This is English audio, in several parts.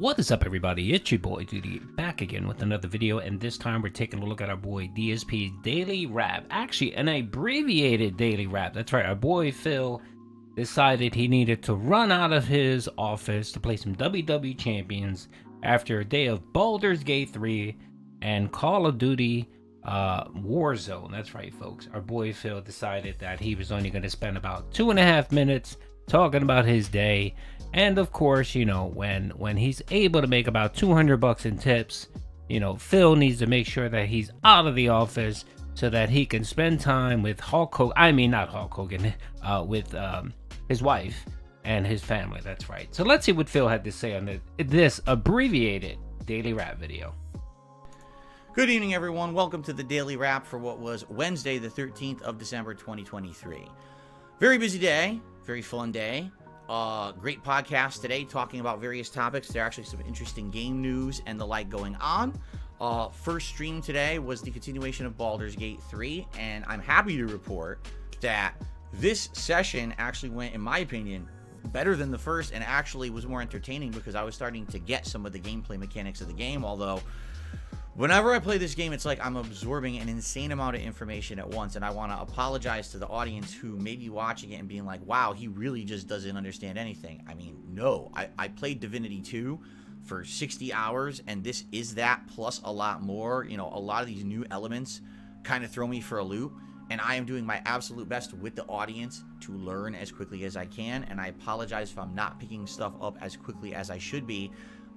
What is up, everybody? It's your boy Duty back again with another video, and this time we're taking a look at our boy DSP's daily wrap. Actually, an abbreviated daily wrap. That's right, our boy Phil decided he needed to run out of his office to play some WWE Champions after a day of Baldur's Gate 3 and Call of Duty Warzone. That's right, folks. Our boy Phil decided that he was only going to spend about 2.5 minutes talking about his day. And of course, you know, when he's able to make about $200 in tips, you know, Phil needs to make sure that he's out of the office so that he can spend time with Hulk Hogan. I mean, not Hulk Hogan, with his wife and his family. That's right. So let's see what Phil had to say on this abbreviated daily wrap video. Good evening, everyone. Welcome to the daily wrap for what was Wednesday, the 13th of December, 2023. Very busy day, very fun day. Great podcast today talking about various topics. There are actually some interesting game news and the like going on. First stream today was the continuation of Baldur's Gate 3, and I'm happy to report that this session actually went, in my opinion, better than the first, and actually was more entertaining because I was starting to get some of the gameplay mechanics of the game. Although whenever I play this game, it's like I'm absorbing an insane amount of information at once, and I want to apologize to the audience who may be watching it and being like, wow, he really just doesn't understand anything. I mean, no. I played Divinity 2 for 60 hours, and this is that plus a lot more. You know, a lot of these new elements kind of throw me for a loop, and I am doing my absolute best with the audience to learn as quickly as I can, and I apologize if I'm not picking stuff up as quickly as I should be.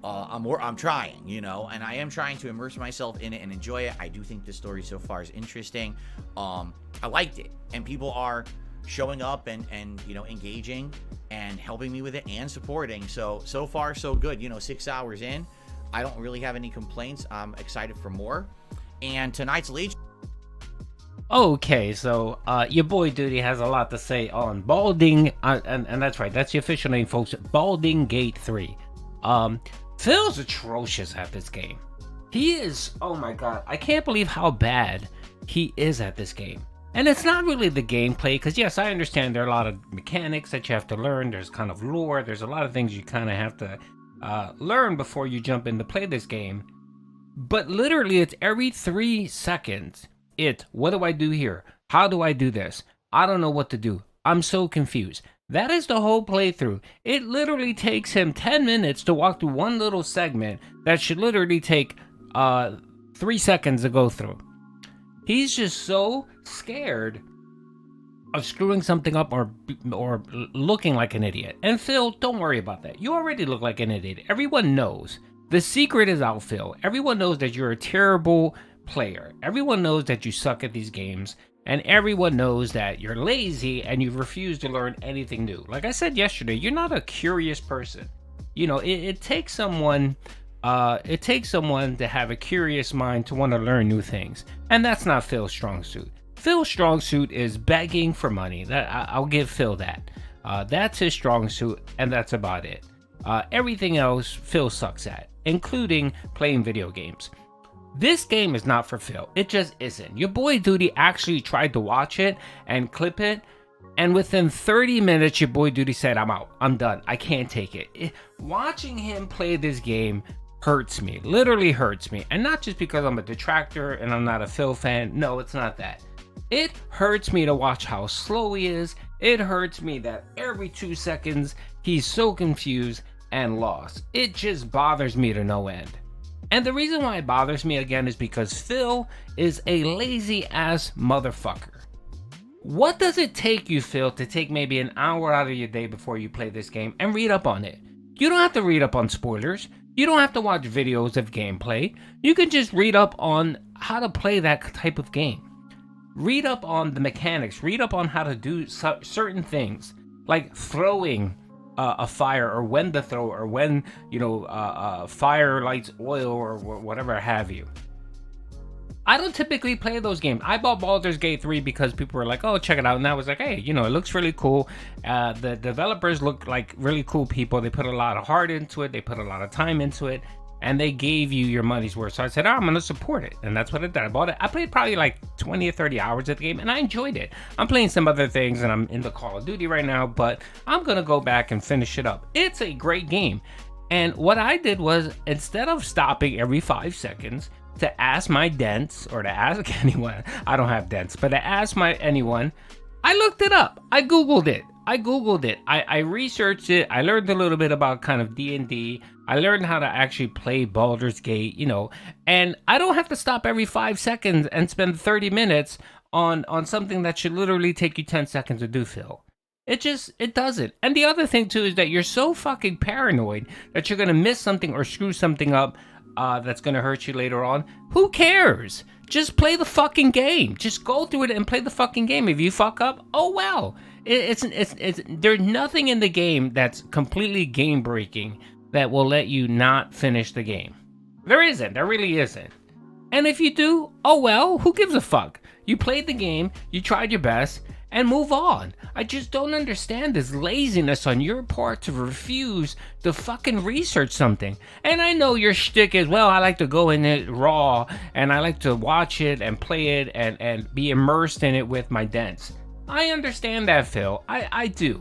I'm trying, you know, and I am trying to immerse myself in it and enjoy it. I do think the story so far is interesting. I liked it, and people are showing up and you know, engaging and helping me with it and supporting. So far so good. You know, 6 hours in, I don't really have any complaints. I'm excited for more. And tonight's lead. Okay, so your boy Duty has a lot to say on Balding, and that's right, that's the official name, folks. Balding Gate 3. Phil's atrocious at this game. He is, oh my god, I can't believe how bad he is at this game. And it's not really the gameplay, because yes, I understand there are a lot of mechanics that you have to learn. There's kind of lore. There's a lot of things you kind of have to learn before you jump in to play this game. But literally, it's every 3 seconds. What do I do here? How do I do this? I don't know what to do. I'm so confused. That is the whole playthrough. It literally takes him 10 minutes to walk through one little segment that should literally take 3 seconds to go through. He's just so scared of screwing something up or looking like an idiot. And Phil, don't worry about that. You already look like an idiot. Everyone knows. The secret is out, Phil. Everyone knows that you're a terrible player. Everyone knows that you suck at these games. And everyone knows that you're lazy and you refuse to learn anything new. Like I said yesterday, you're not a curious person. You know, it takes someone to have a curious mind to want to learn new things. And that's not Phil's strong suit. Phil's strong suit is begging for money. I'll give Phil that. That's his strong suit, and that's about it. Everything else Phil sucks at, including playing video games. This game is not for Phil. It just isn't. Your boy Duty actually tried to watch it and clip it, and within 30 minutes, your boy Duty said, I'm out. I'm done. I can't take it. Watching him play this game hurts me. Literally hurts me. And not just because I'm a detractor and I'm not a Phil fan. No, it's not that. It hurts me to watch how slow he is. It hurts me that every 2 seconds, he's so confused and lost. It just bothers me to no end. And the reason why it bothers me again is because Phil is a lazy ass motherfucker. What does it take you, Phil, to take maybe an hour out of your day before you play this game and read up on it? You don't have to read up on spoilers. You don't have to watch videos of gameplay. You can just read up on how to play that type of game. Read up on the mechanics. Read up on how to do certain things, like throwing a fire, or when to throw, or when, you know, fire lights oil, or whatever have you. I don't typically play those games. I bought Baldur's Gate 3 because people were like, oh, check it out. And I was like, hey, you know, it looks really cool. The developers look like really cool people. They put a lot of heart into it. They put a lot of time into it. And they gave you your money's worth. So I said, oh, I'm going to support it. And that's what I did. I bought it. I played probably like 20 or 30 hours of the game, and I enjoyed it. I'm playing some other things, and I'm into Call of Duty right now, but I'm going to go back and finish it up. It's a great game. And what I did was, instead of stopping every 5 seconds to ask my dents or to ask anyone, I don't have dents, but to ask anyone, I looked it up. I Googled it. I researched it. I learned a little bit about kind of D&D. I learned how to actually play Baldur's Gate, and I don't have to stop every 5 seconds and spend 30 minutes on something that should literally take you 10 seconds to do, Phil. It doesn't. And the other thing too is that you're so fucking paranoid that you're gonna miss something or screw something up that's gonna hurt you later on. Who cares? Just play the fucking game. Just go through it and play the fucking game. If you fuck up, oh well. It's there's nothing in the game that's completely game breaking that will let you not finish the game. There isn't. There really isn't. And if you do, oh well. Who gives a fuck? You played the game. You tried your best. And move on. I just don't understand this laziness on your part to refuse to fucking research something. And I know your shtick is, well, I like to go in it raw, and I like to watch it and play it and be immersed in it with my dents. I understand that, Phil. I do.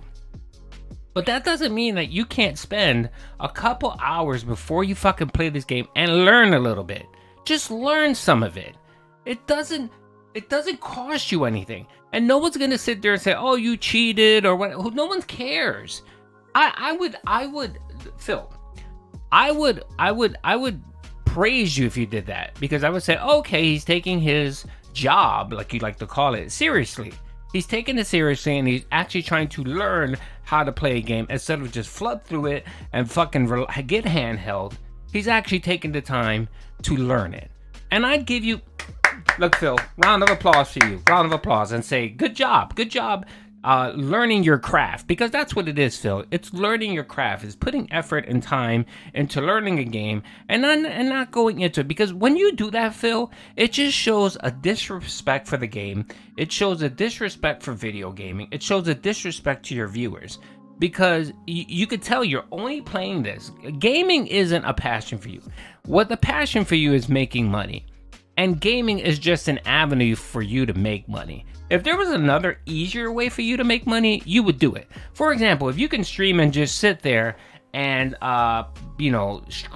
But that doesn't mean that you can't spend a couple hours before you fucking play this game and learn a little bit. Just learn some of it. It doesn't cost you anything. And no one's gonna sit there and say, "Oh, you cheated," or what. No one cares. I would, Phil. I would praise you if you did that, because I would say, okay, he's taking his job, like you like to call it, seriously. He's taking it seriously, and he's actually trying to learn how to play a game instead of just flood through it and fucking get handheld. He's actually taking the time to learn it. And I'd give you, look, Phil, round of applause for you. Round of applause, and say, good job learning your craft, because that's what it is, Phil. It's learning your craft. It's putting effort and time into learning a game and not going into it. Because when you do that, Phil, it just shows a disrespect for the game. It shows a disrespect for video gaming. It shows a disrespect to your viewers. Because you could tell you're only playing this. Gaming isn't a passion for you. What the passion for you is making money. And gaming is just an avenue for you to make money. If there was another easier way for you to make money, you would do it. For example, if you can stream and just sit there and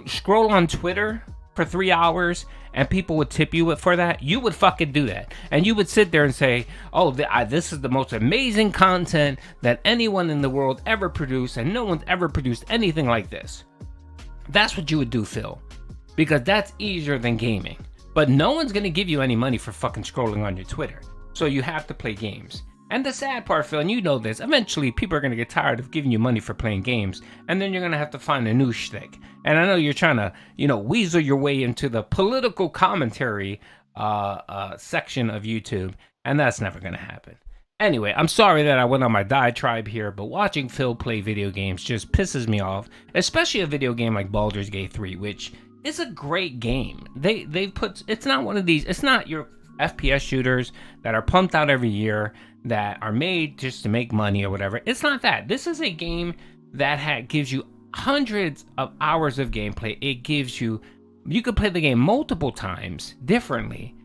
scroll on Twitter for 3 hours and people would tip you for that, you would fucking do that. And you would sit there and say, oh, this is the most amazing content that anyone in the world ever produced, and no one's ever produced anything like this. That's what you would do, Phil. Because that's easier than gaming. But no one's gonna give you any money for fucking scrolling on your Twitter. So you have to play games. And the sad part, Phil, and you know this, eventually people are gonna get tired of giving you money for playing games, and then you're gonna have to find a new shtick. And I know you're trying to, weasel your way into the political commentary section of YouTube, and that's never gonna happen. Anyway, I'm sorry that I went on my diatribe here, but watching Phil play video games just pisses me off, especially a video game like Baldur's Gate 3, which is a great game. It's not one of these, it's not your FPS shooters that are pumped out every year that are made just to make money or whatever. It's not that. This is a game that gives you hundreds of hours of gameplay. It gives you could play the game multiple times differently.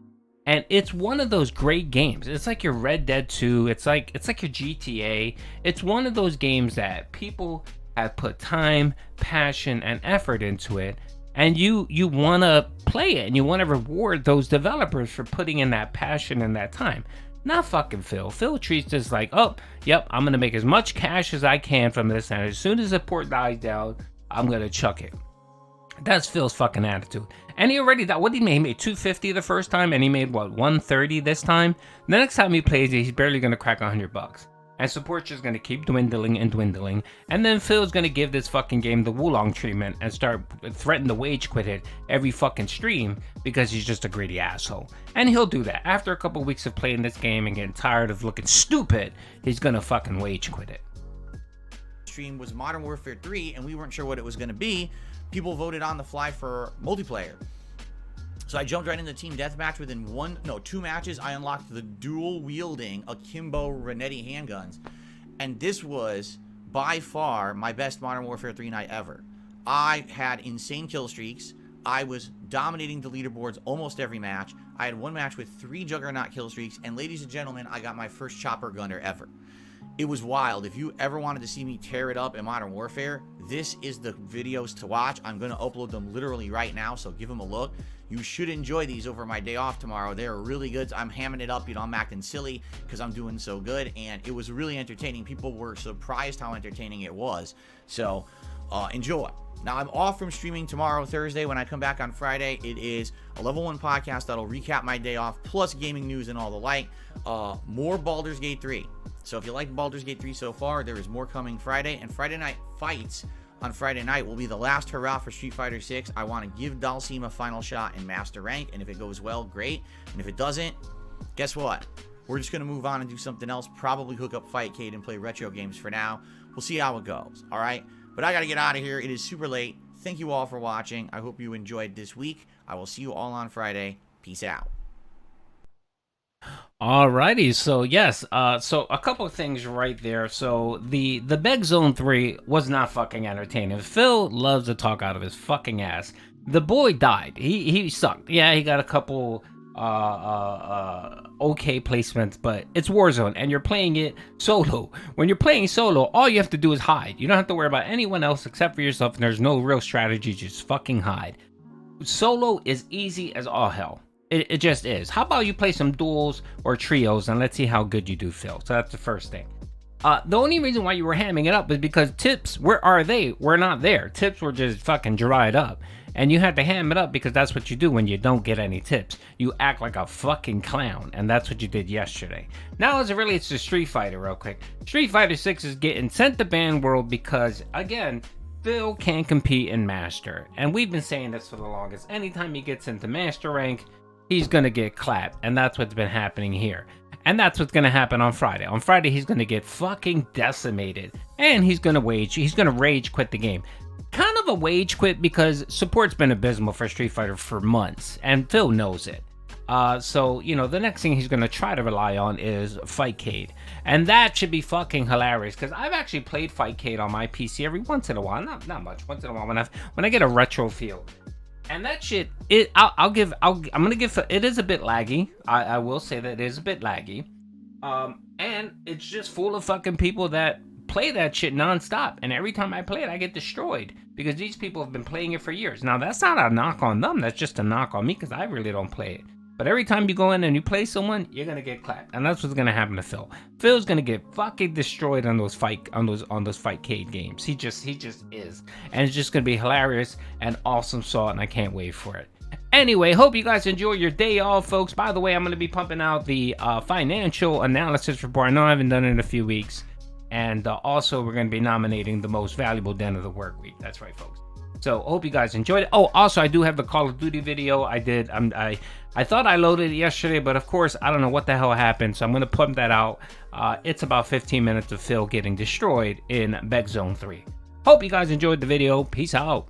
And it's one of those great games. It's like your Red Dead 2. It's like your GTA. It's one of those games that people have put time, passion, and effort into it. And you want to play it, and you want to reward those developers for putting in that passion and that time. Not fucking Phil. Phil treats this like, oh, yep, I'm going to make as much cash as I can from this, and as soon as the port dies down, I'm going to chuck it. That's Phil's fucking attitude. And he already got, what did he make? He made $250 the first time, and he made, $130 this time? The next time he plays it, he's barely going to crack $100. And support's just going to keep dwindling and dwindling. And then Phil's going to give this fucking game the Wulong treatment and threaten to wage quit it every fucking stream because he's just a greedy asshole. And he'll do that. After a couple weeks of playing this game and getting tired of looking stupid, he's going to fucking wage quit it. Stream was Modern Warfare 3, and we weren't sure what it was going to be. People voted on the fly for multiplayer. So I jumped right into Team Deathmatch. Within 2 matches, I unlocked the dual-wielding Akimbo Renetti handguns. And this was, by far, my best Modern Warfare 3 night ever. I had insane kill streaks. I was dominating the leaderboards almost every match. I had one match with 3 Juggernaut kill streaks. And ladies and gentlemen, I got my first chopper gunner ever. It was wild. If you ever wanted to see me tear it up in Modern Warfare, this is the videos to watch. I'm going to upload them literally right now, so give them a look. You should enjoy these over my day off tomorrow. They're really good. I'm hamming it up. I'm acting silly because I'm doing so good, and it was really entertaining. People were surprised how entertaining it was. So enjoy. Now, I'm off from streaming tomorrow, Thursday. When I come back on Friday, it is a Level 1 podcast that'll recap my day off, plus gaming news and all the like. More Baldur's Gate 3. So if you like Baldur's Gate 3 so far, there is more coming Friday. And Friday Night Fights on Friday night will be the last hurrah for Street Fighter 6. I want to give Dalsim a final shot in Master Rank, and if it goes well, great. And if it doesn't, guess what? We're just going to move on and do something else, probably hook up Fightcade and play retro games for now. We'll see how it goes, all right? But I got to get out of here. It is super late. Thank you all for watching. I hope you enjoyed this week. I will see you all on Friday. Peace out. Alrighty, so yes, so a couple of things right there. So the BegZone 3 was not fucking entertaining. Phil loves to talk out of his fucking ass. The boy died. He sucked. Yeah, he got a couple okay placements, but it's Warzone and you're playing it solo. When you're playing solo, all you have to do is hide. You don't have to worry about anyone else except for yourself, and there's no real strategy, just fucking hide. Solo is easy as all hell. It just is. How about you play some duels or trios and let's see how good you do, Phil. So that's the first thing. The only reason why you were hamming it up is because tips, where are they? Were not there. Tips were just fucking dried up. And you had to ham it up because that's what you do when you don't get any tips. You act like a fucking clown, and that's what you did yesterday. Now, as it relates to Street Fighter, real quick. Street Fighter 6 is getting sent to ban world because, again, Phil can't compete in Master. And we've been saying this for the longest. Anytime he gets into Master rank, he's gonna get clapped, and that's what's been happening here. And that's what's gonna happen on Friday. On Friday, he's gonna get fucking decimated, and he's gonna rage quit the game. Kind of a wage quit because support's been abysmal for Street Fighter for months, and Phil knows it. So, you know, the next thing he's gonna try to rely on is Fightcade, and that should be fucking hilarious because I've actually played Fightcade on my PC every once in a while, not much, once in a while when I get a retro feel. And that shit, I'm gonna give it is a bit laggy. I will say that it is a bit laggy. And it's just full of fucking people that play that shit nonstop. And every time I play it, I get destroyed because these people have been playing it for years. Now that's not a knock on them. That's just a knock on me because I really don't play it. But every time you go in and you play someone, you're gonna get clapped, and that's what's gonna happen to Phil. Phil's gonna get fucking destroyed on those Fightcade games. He just is, and it's just gonna be hilarious and awesome and I can't wait for it. Anyway, hope you guys enjoy your day off, folks. By the way, I'm gonna be pumping out the financial analysis report. I know I haven't done it in a few weeks, and also we're gonna be nominating the most valuable den of the work week. That's right, folks. So hope you guys enjoyed it. Oh, also I do have the Call of Duty video. I thought I loaded it yesterday, but of course I don't know what the hell happened. So I'm gonna pump that out. It's about 15 minutes of Phil getting destroyed in BegZone 3. Hope you guys enjoyed the video. Peace out.